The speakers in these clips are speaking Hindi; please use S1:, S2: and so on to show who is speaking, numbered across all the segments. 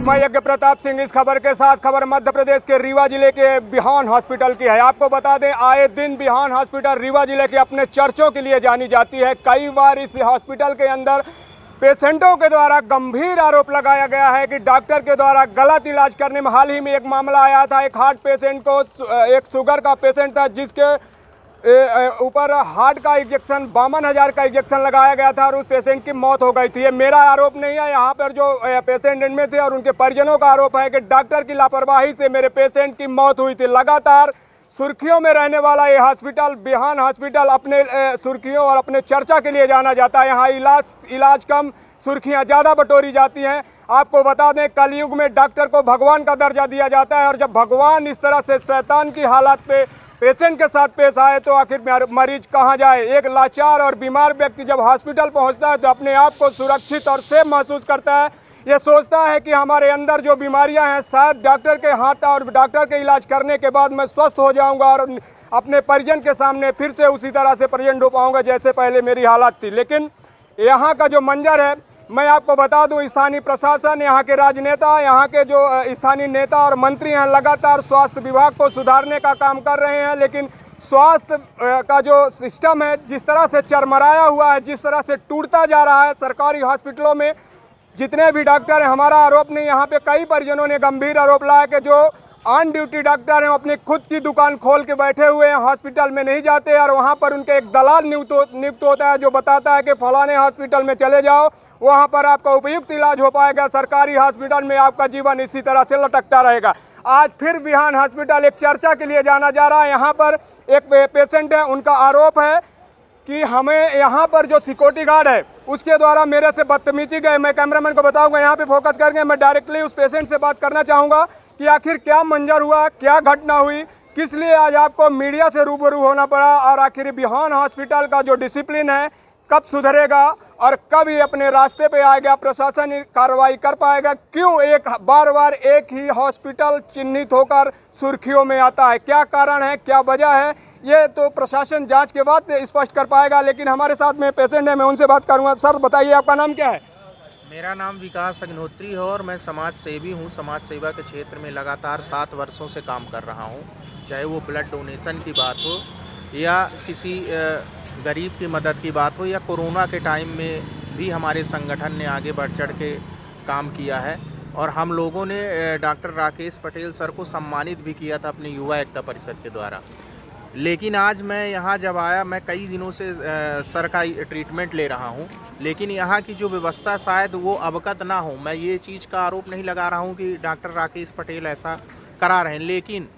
S1: मैं यज्ञ प्रताप सिंह इस खबर के साथ। खबर मध्य प्रदेश के रीवा जिले के बिहान हॉस्पिटल की है। आपको बता दें, आए दिन बिहान हॉस्पिटल रीवा जिले के अपने चर्चों के लिए जानी जाती है। कई बार इस हॉस्पिटल के अंदर पेशेंटों के द्वारा गंभीर आरोप लगाया गया है कि डॉक्टर के द्वारा गलत इलाज करने में। हाल ही में एक मामला आया था, एक हार्ट पेशेंट को, एक शुगर का पेशेंट था जिसके ऊपर हार्ट का इंजेक्शन 52,000 का इंजेक्शन लगाया गया था और उस पेशेंट की मौत हो गई थी। ये मेरा आरोप नहीं है, यहाँ पर जो पेशेंट एडमिट थे और उनके परिजनों का आरोप है कि डॉक्टर की लापरवाही से मेरे पेशेंट की मौत हुई थी। लगातार सुर्खियों में रहने वाला ये हॉस्पिटल, बिहान हॉस्पिटल, अपने सुर्खियों और अपने चर्चा के लिए जाना जाता है। यहाँ इलाज कम, सुर्खियाँ ज़्यादा बटोरी जाती हैं। आपको बता दें, कलयुग में डॉक्टर को भगवान का दर्जा दिया जाता है और जब भगवान इस तरह से शैतान की हालत पे पेशेंट के साथ पेश आए तो आखिर मरीज कहाँ जाए। एक लाचार और बीमार व्यक्ति जब हॉस्पिटल पहुंचता है तो अपने आप को सुरक्षित और सेफ महसूस करता है। ये सोचता है कि हमारे अंदर जो बीमारियां हैं शायद डॉक्टर के हाथ और डॉक्टर के इलाज करने के बाद मैं स्वस्थ हो जाऊंगा और अपने परिजन के सामने फिर से उसी तरह से प्रेजेंट हो पाऊंगा जैसे पहले मेरी हालत थी। लेकिन यहाँ का जो मंजर है, मैं आपको बता दूं, स्थानीय प्रशासन, यहाँ के राजनेता, यहाँ के जो स्थानीय नेता और मंत्री हैं, लगातार स्वास्थ्य विभाग को सुधारने का काम कर रहे हैं। लेकिन स्वास्थ्य का जो सिस्टम है जिस तरह से चरमराया हुआ है, जिस तरह से टूटता जा रहा है, सरकारी हॉस्पिटलों में जितने भी डॉक्टर हैं, हमारा आरोप नहीं, यहाँ पे कई परिजनों ने गंभीर आरोप लाया कि जो ऑन ड्यूटी डॉक्टर हैं अपनी खुद की दुकान खोल के बैठे हुए हैं, हॉस्पिटल में नहीं जाते और वहाँ पर उनके एक दलाल नियुक्त होता है जो बताता है कि फलाने हॉस्पिटल में चले जाओ, वहाँ पर आपका उपयुक्त इलाज हो पाएगा, सरकारी हॉस्पिटल में आपका जीवन इसी तरह से लटकता रहेगा। आज फिर बिहान हॉस्पिटल एक चर्चा के लिए जाना जा रहा है। यहाँ पर एक पेशेंट है, उनका आरोप है कि हमें यहाँ पर जो सिक्योरिटी गार्ड है उसके द्वारा मेरे से बदतमीजी गए। मैं कैमरामैन को बताऊंगा, यहाँ पे फोकस करके मैं डायरेक्टली उस पेशेंट से बात करना चाहूँगा कि आखिर क्या मंजर हुआ, क्या घटना हुई, किस लिए आज आपको मीडिया से रूबरू होना पड़ा और आखिर बिहान हॉस्पिटल का जो डिसिप्लिन है कब सुधरेगा और कब ये अपने रास्ते पे आएगा, प्रशासन कार्रवाई कर पाएगा। क्यों एक बार एक ही हॉस्पिटल चिन्हित होकर सुर्खियों में आता है, क्या कारण है, क्या वजह है, ये तो प्रशासन जांच के बाद स्पष्ट कर पाएगा। लेकिन हमारे साथ में पेशेंट है, मैं उनसे बात करूंगा। सर बताइए, आपका नाम क्या है?
S2: मेरा नाम विकास अग्निहोत्री है और मैं समाज सेवी हूँ। समाज सेवा के क्षेत्र में लगातार 7 वर्षों से काम कर रहा हूँ। चाहे वो ब्लड डोनेशन की बात हो या किसी गरीब की मदद की बात हो या कोरोना के टाइम में भी हमारे संगठन ने आगे बढ़ चढ़ के काम किया है और हम लोगों ने डॉक्टर राकेश पटेल सर को सम्मानित भी किया था अपनी युवा एकता परिषद के द्वारा। लेकिन आज मैं यहाँ जब आया, मैं कई दिनों से सर का ट्रीटमेंट ले रहा हूँ, लेकिन यहाँ की जो व्यवस्था शायद वो अवगत ना हो। मैं ये चीज़ का आरोप नहीं लगा रहा हूँ कि डॉक्टर राकेश पटेल ऐसा करा रहे हैं, लेकिन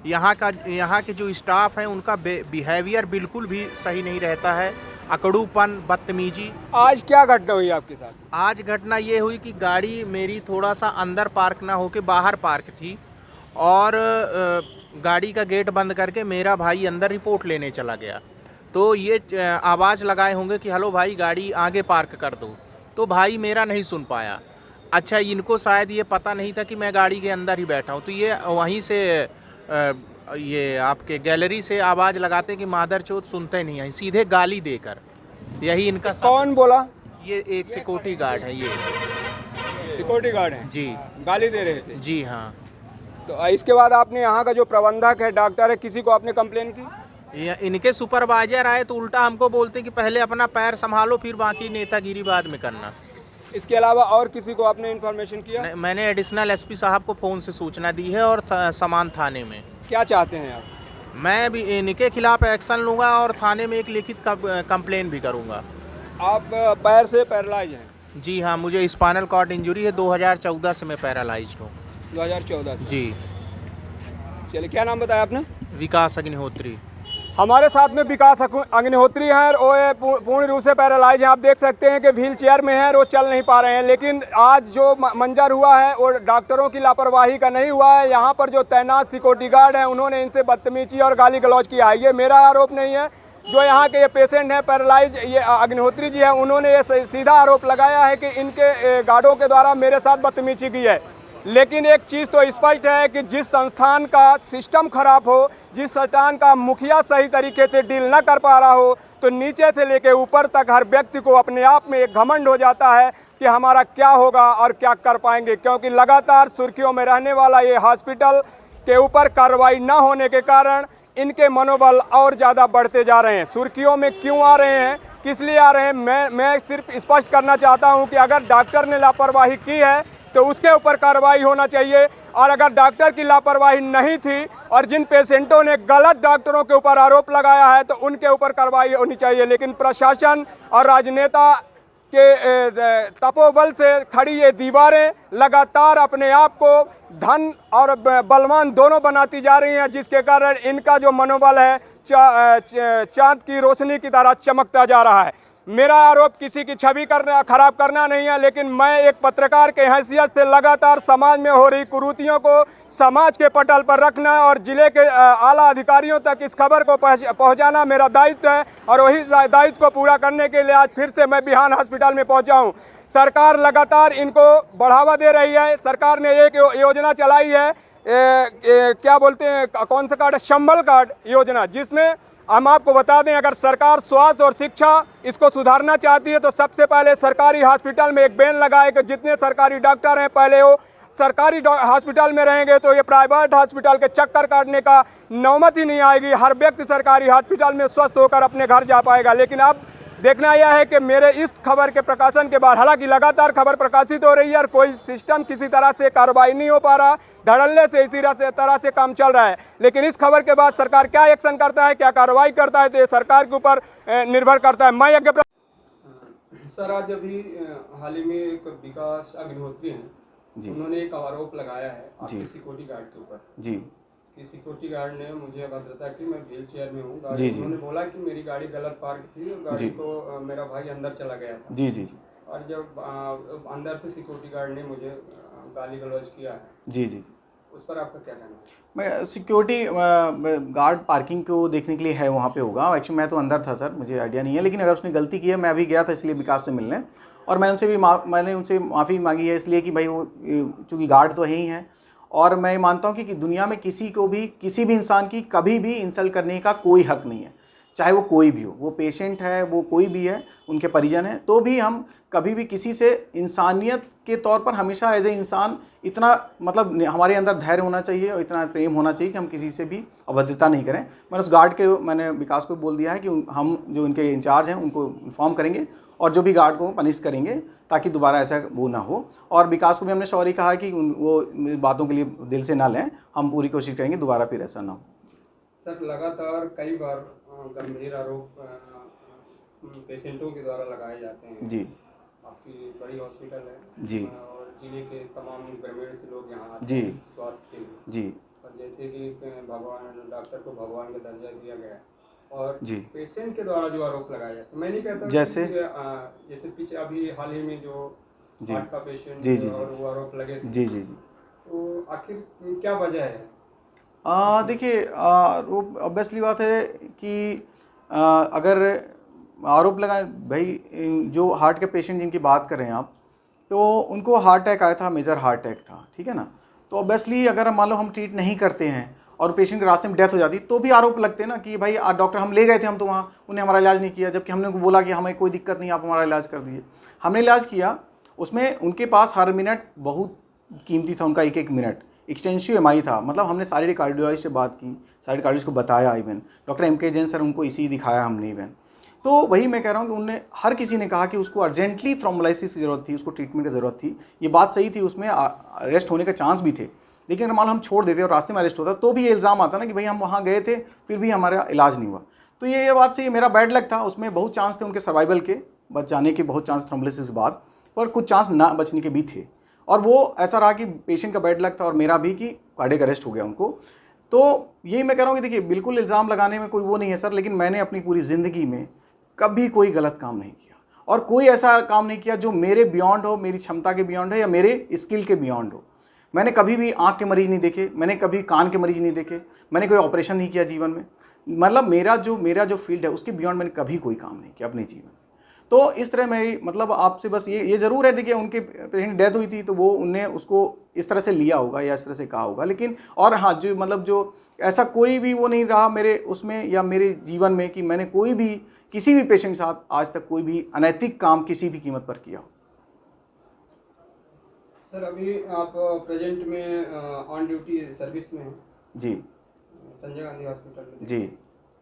S2: यहाँ के जो स्टाफ है उनका बिहेवियर बिल्कुल भी सही नहीं रहता है, अकड़ूपन, बदतमीजी।
S1: आज क्या घटना हुई आपके साथ?
S2: आज घटना ये हुई कि गाड़ी मेरी थोड़ा सा अंदर पार्क ना होके बाहर पार्क थी और गाड़ी का गेट बंद करके मेरा भाई अंदर रिपोर्ट लेने चला गया। तो ये आवाज़ लगाए होंगे कि हेलो भाई गाड़ी आगे पार्क कर दो, तो भाई मेरा नहीं सुन पाया। अच्छा, इनको शायद ये पता नहीं था कि मैं गाड़ी के अंदर ही बैठा हूँ, तो ये वहीं से ये आपके गैलरी से आवाज़ लगाते कि मादरचोद, सुनते नहीं हैं, सीधे गाली देकर। यही इनका
S1: कौन बोला?
S2: ये एक सिक्योरिटी गार्ड है। ये
S1: सिक्योरिटी गार्ड है
S2: जी,
S1: गाली दे रहे थे?
S2: जी हाँ।
S1: तो इसके बाद आपने यहाँ का जो प्रबंधक है, डॉक्टर है, किसी को आपने कंप्लेन की?
S2: इनके सुपरवाइजर आए तो उल्टा हमको बोलते कि पहले अपना पैर संभालो फिर बाकी नेतागिरी बाद में करना।
S1: इसके अलावा और किसी को आपने इन्फॉर्मेशन किया?
S2: मैंने एडिशनल एसपी साहब को फ़ोन से सूचना दी है और समान थाने में।
S1: क्या चाहते हैं आप?
S2: मैं भी इनके खिलाफ एक्शन लूँगा और थाने में एक लिखित कंप्लेन भी करूँगा।
S1: आप पैर से पैरालाइज हैं?
S2: जी हाँ, मुझे स्पाइनल कॉर्ड इंजरी है। 2014 से मैं पैरालाइज्ड हूँ।
S1: 2014 से?
S2: जी।
S1: चलिए, क्या नाम बताया आपने?
S2: विकास अग्निहोत्री।
S1: हमारे साथ में विकास अग्निहोत्री हैं और वो पूर्ण रूप से पैरालाइज हैं। आप देख सकते हैं कि व्हील चेयर में हैं और वो चल नहीं पा रहे हैं। लेकिन आज जो मंजर हुआ है वो डॉक्टरों की लापरवाही का नहीं हुआ है। यहाँ पर जो तैनात सिक्योरिटी गार्ड हैं उन्होंने इनसे बदतमीजी और गाली गलौज किया है। ये मेरा आरोप नहीं है। जो यहाँ के ये पेशेंट हैं पैरालाइज, ये अग्निहोत्री जी हैं, उन्होंने ये सीधा आरोप लगाया है कि इनके गार्डों के द्वारा मेरे साथ बदतमीजी की है। लेकिन एक चीज़ तो स्पष्ट है कि जिस संस्थान का सिस्टम खराब हो, जिस संस्थान का मुखिया सही तरीके से डील न कर पा रहा हो, तो नीचे से लेकर ऊपर तक हर व्यक्ति को अपने आप में एक घमंड हो जाता है कि हमारा क्या होगा और क्या कर पाएंगे। क्योंकि लगातार सुर्खियों में रहने वाला ये हॉस्पिटल के ऊपर कार्रवाई न होने के कारण इनके मनोबल और ज़्यादा बढ़ते जा रहे हैं। सुर्खियों में क्यों आ रहे हैं, किस लिए आ रहे हैं, मैं सिर्फ स्पष्ट करना चाहता हूं कि अगर डॉक्टर ने लापरवाही की है तो उसके ऊपर कार्रवाई होना चाहिए, और अगर डॉक्टर की लापरवाही नहीं थी और जिन पेशेंटों ने गलत डॉक्टरों के ऊपर आरोप लगाया है तो उनके ऊपर कार्रवाई होनी चाहिए। लेकिन प्रशासन और राजनेता के तपोबल से खड़ी ये दीवारें लगातार अपने आप को धन और बलवान दोनों बनाती जा रही हैं, जिसके कारण इनका जो मनोबल है चांद की रोशनी की तरह चमकता जा रहा है। मेरा आरोप किसी की छवि खराब करना नहीं है, लेकिन मैं एक पत्रकार के हैसियत से लगातार समाज में हो रही कुरीतियों को समाज के पटल पर रखना और जिले के आला अधिकारियों तक इस खबर को पहुंचाना मेरा दायित्व है, और वही दायित्व को पूरा करने के लिए आज फिर से मैं बिहान हॉस्पिटल में पहुंचा हूं। सरकार लगातार इनको बढ़ावा दे रही है। सरकार ने एक योजना चलाई है, क्या बोलते हैं, कौन सा कार्ड है, संबल कार्ड योजना, जिसमें हम आपको बता दें अगर सरकार स्वास्थ्य और शिक्षा इसको सुधारना चाहती है तो सबसे पहले सरकारी हॉस्पिटल में एक बैन लगाए कि जितने सरकारी डॉक्टर हैं पहले वो सरकारी हॉस्पिटल में रहेंगे, तो ये प्राइवेट हॉस्पिटल के चक्कर काटने का नौबत ही नहीं आएगी। हर व्यक्ति सरकारी हॉस्पिटल में स्वस्थ होकर अपने घर जा पाएगा। लेकिन अब देखना यह है कि मेरे इस खबर के प्रकाशन के बाद, हालांकि लगातार खबर प्रकाशित हो रही है और कोई सिस्टम किसी तरह से कार्रवाई नहीं हो पा रहा, धड़ल्ले से इसी तरह से काम चल रहा है, लेकिन इस खबर के बाद सरकार क्या एक्शन करता है, क्या कार्रवाई करता है, तो ये सरकार के ऊपर निर्भर करता है। मैं यज्ञ
S3: सर, आज अभी हाल ही में एक विकास अग्निहोत्री हैं, उन्होंने एक आरोप लगाया है आपके सिक्योरिटी गार्ड के ऊपर जी कि सिक्योरिटी गार्ड ने मुझे अभद्रता की, मैं व्हील चेयर में हूँ, उन्होंने बोला कि मेरी गाड़ी गलत पार्क थी और गाड़ी को मेरा भाई अंदर चला गया था जी जी और जब अंदर से सिक्योरिटी गार्ड ने मुझे गाली गलौज किया है जी जी, उस पर आपका क्या कहना है?
S4: मैं सिक्योरिटी गार्ड पार्किंग को देखने के लिए है, वहाँ पे होगा। एक्चुअली मैं तो अंदर था सर, मुझे आइडिया नहीं है, लेकिन अगर उसने गलती की है, मैं अभी गया था इसलिए विकास से मिलने, और मैंने उनसे माफ़ी मांगी है इसलिए कि भाई वो चूँकि गार्ड तो है ही हैं, और मैं मानता हूँ कि दुनिया में किसी को भी, किसी भी इंसान की कभी भी इंसल्ट करने का कोई हक नहीं है, चाहे वो कोई भी हो, वो पेशेंट है, वो कोई भी है, उनके परिजन हैं, तो भी हम कभी भी किसी से इंसानियत के तौर पर हमेशा एज ए इंसान इतना, मतलब हमारे अंदर धैर्य होना चाहिए और इतना प्रेम होना चाहिए कि हम किसी से भी अभद्रता नहीं करें। मैंने उस गार्ड के, मैंने विकास को बोल दिया है कि हम जो इनके इंचार्ज हैं उनको इन्फॉर्म करेंगे और जो भी गार्ड को पनिश करेंगे ताकि दोबारा ऐसा वो ना हो। और विकास को भी हमने सॉरी कहा कि वो बातों के लिए दिल से ना लें, हम पूरी कोशिश करेंगे दोबारा फिर ऐसा ना हो।
S3: सर, लगातार कई बार गंभीर आरोप पेशेंटों के द्वारा लगाए जाते हैं जी। आपकी बड़ी हॉस्पिटल है जी, और जिले के तमाम ग्रामीण से लोग यहाँ आते हैं स्वास्थ्य के लिए जी, और जैसे कि भगवान, डॉक्टर को भगवान का दर्जा दिया गया और जी, पेशेंट के द्वारा जो आरोप लगाया जाता है, मैं नहीं कहता जैसे पीछे अभी हाल ही में जो हार्ट का पेशेंट जी जी और वो आरोप लगे जी जी जी, तो आखिर क्या वजह है?
S4: देखिए, ऑब्वियसली बात है कि अगर आरोप लगा, भाई जो हार्ट के पेशेंट जिनकी बात कर रहे हैं आप, तो उनको हार्ट अटैक आया था, मेजर हार्ट अटैक था, ठीक है ना, तो ऑब्वियसली अगर मान लो हम ट्रीट नहीं करते हैं और पेशेंट के रास्ते में डेथ हो जाती तो भी आरोप लगते हैं ना कि भाई डॉक्टर हम ले गए थे, हम तो वहाँ उन्हें हमारा इलाज नहीं किया, जबकि हमने उनको बोला कि हमें कोई दिक्कत नहीं, आप हमारा इलाज कर दीजिए। हमने इलाज किया, उसमें उनके पास हर मिनट बहुत कीमती था, उनका एक एक मिनट एक्सटेंसिव MI था, मतलब हमने सारे कार्डियोलॉजिस्ट से बात की, सारे कार्डियोलॉजिस्ट को बताया, even doctor MK Jain sir उनको इसी दिखाया हमने इवन। तो वही मैं कह रहा हूँ कि उनने, हर किसी ने कहा कि उसको अर्जेंटली थ्रोम्बोलाइसिस की ज़रूरत थी, उसको ट्रीटमेंट की ज़रूरत थी, ये बात सही थी, उसमें अरेस्ट होने का चांस भी थे, लेकिन अगर मान लो हम छोड़ देते और रास्ते में अरेस्ट होता तो भी ये इल्ज़ाम आता ना कि भाई हम वहाँ गए थे फिर भी हमारा इलाज नहीं हुआ। तो ये बात से मेरा बैड लक था, उसमें बहुत चांस थे उनके सर्वाइवल के, बच जाने के बहुत चांस थ्रोम्बोलाइसिस के बाद, पर कुछ चांस ना बचने के भी थे, और वो ऐसा रहा कि पेशेंट का बैड लक था और मेरा भी कि कार्डियक अरेस्ट हो गया उनको। तो यही मैं कह रहा हूँ कि देखिए, बिल्कुल इल्ज़ाम लगाने में कोई वो नहीं है सर, लेकिन मैंने अपनी पूरी ज़िंदगी में कभी कोई गलत काम नहीं किया और कोई ऐसा काम नहीं किया जो मेरे बियॉन्ड हो, मेरी क्षमता के बियॉन्ड हो या मेरे स्किल के बियॉन्ड हो। मैंने कभी भी आँख के मरीज़ नहीं देखे, मैंने कभी कान के मरीज़ नहीं देखे, मैंने कोई ऑपरेशन नहीं किया जीवन में, मतलब मेरा जो फील्ड है उसके बियॉन्ड मैंने कभी कोई काम नहीं किया अपने जीवन में। तो इस तरह मेरी मतलब आपसे बस ये ज़रूर है, देखिए उनके पेशेंट डेथ हुई थी तो वो उनने उसको इस तरह से लिया होगा या इस तरह से कहा होगा, लेकिन और हाँ जो मतलब जो ऐसा कोई भी वो नहीं रहा मेरे उसमें या मेरे जीवन में कि मैंने कोई भी किसी भी पेशेंट के साथ आज तक कोई भी अनैतिक काम किसी भी कीमत पर किया हो।
S3: सर अभी आप प्रेजेंट में ऑन ड्यूटी सर्विस में हैं
S4: जी
S3: संजय गांधी हॉस्पिटल में।
S4: जी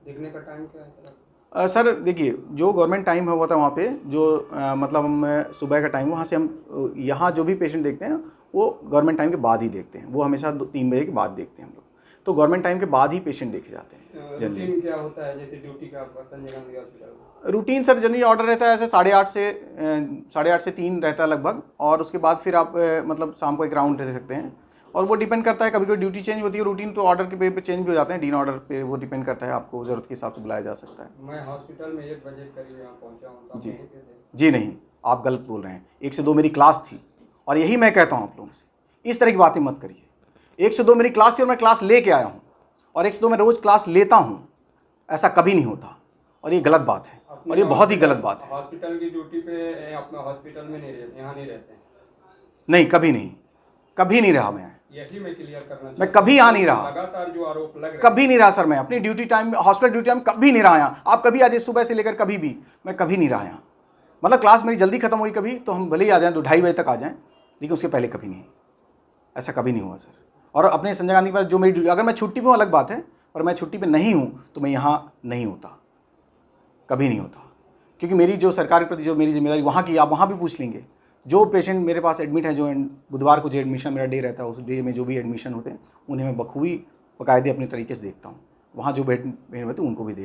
S3: देखने का टाइम क्या है सर?
S4: सर देखिए जो गवर्नमेंट टाइम हुआ था वहाँ पे जो मतलब हम सुबह का टाइम, वहाँ से हम यहाँ जो भी पेशेंट देखते हैं वो गवर्नमेंट टाइम के बाद ही देखते हैं, वो हमेशा 3 बजे के बाद देखते हैं हम लोग, तो गवर्नमेंट टाइम के बाद ही पेशेंट देखे जाते हैं।
S3: रूटीन क्या होता है जैसे ड्यूटी का आपका Sanjay Gandhi hospital?
S4: Routine sir generally order रहता है ऐसे 8:30 से 3 रहता है लगभग, और उसके बाद फिर आप मतलब शाम को एक राउंड रह सकते हैं, और वो डिपेंड करता है, कभी कोई ड्यूटी चेंज होती है, रूटीन तो ऑर्डर के पे चेंज भी हो जाते हैं, डीन ऑर्डर पे वो डिपेंड करता है, आपको ज़रूरत के हिसाब से बुलाया जा सकता है।
S3: मैं हॉस्पिटल में 1 बजे करीब यहाँ पहुँचा हूँ तो
S4: जी
S3: आप यहीं पे थे?
S4: जी नहीं, आप गलत बोल रहे हैं। 1 से 2 मेरी क्लास थी, और यही मैं कहता हूँ आप लोगों से, इस तरह की बातें मत करिए। 1 से 2 मेरी क्लास थी और मैं क्लास लेके आया हूँ, और 1 से 2 मैं रोज़ क्लास लेता हूँ, ऐसा कभी नहीं होता, और ये गलत बात है, और ये बहुत ही गलत बात है।
S3: हॉस्पिटल की ड्यूटी पे अपना हॉस्पिटल में नहीं रहते, यहाँ नहीं रहते हैं?
S4: नहीं, कभी नहीं, कभी नहीं रहा मैं,
S3: यही मैं क्लियर करना चाहता हूं।
S4: मैं कभी यहाँ नहीं रहा,
S3: लगातार जो आरोप लग रहे हैं
S4: कभी नहीं रहा सर, मैं अपनी duty time hospital duty time कभी नहीं रहा यहाँ। आप कभी आ जाइए सुबह से लेकर कभी भी, मैं कभी नहीं रहा यहाँ। मतलब क्लास मेरी जल्दी खत्म हुई कभी तो हम भले ही आ जाएं 2-2:30 बजे तक आ जाएं, लेकिन उसके पहले कभी नहीं, ऐसा कभी नहीं हुआ सर। और अपने संजय गांधी के पास जो मेरी अगर मैं छुट्टी पे हूँ अलग बात है, और मैं छुट्टी पे नहीं हूँ तो मैं यहाँ नहीं होता, कभी नहीं होता, क्योंकि मेरी जो सरकार के प्रति जो मेरी जिम्मेदारी वहाँ की, आप वहाँ भी पूछ लेंगे। जो पेशेंट मेरे पास एडमिट है, जो बुधवार को जो एडमिशन मेरा डे रहता है, उस डे में जो भी एडमिशन होते हैं उन्हें मैं बखूबी बाकायदे अपने तरीके से देखता हूँ। वहाँ जो बेड होते हैं उनको भी देख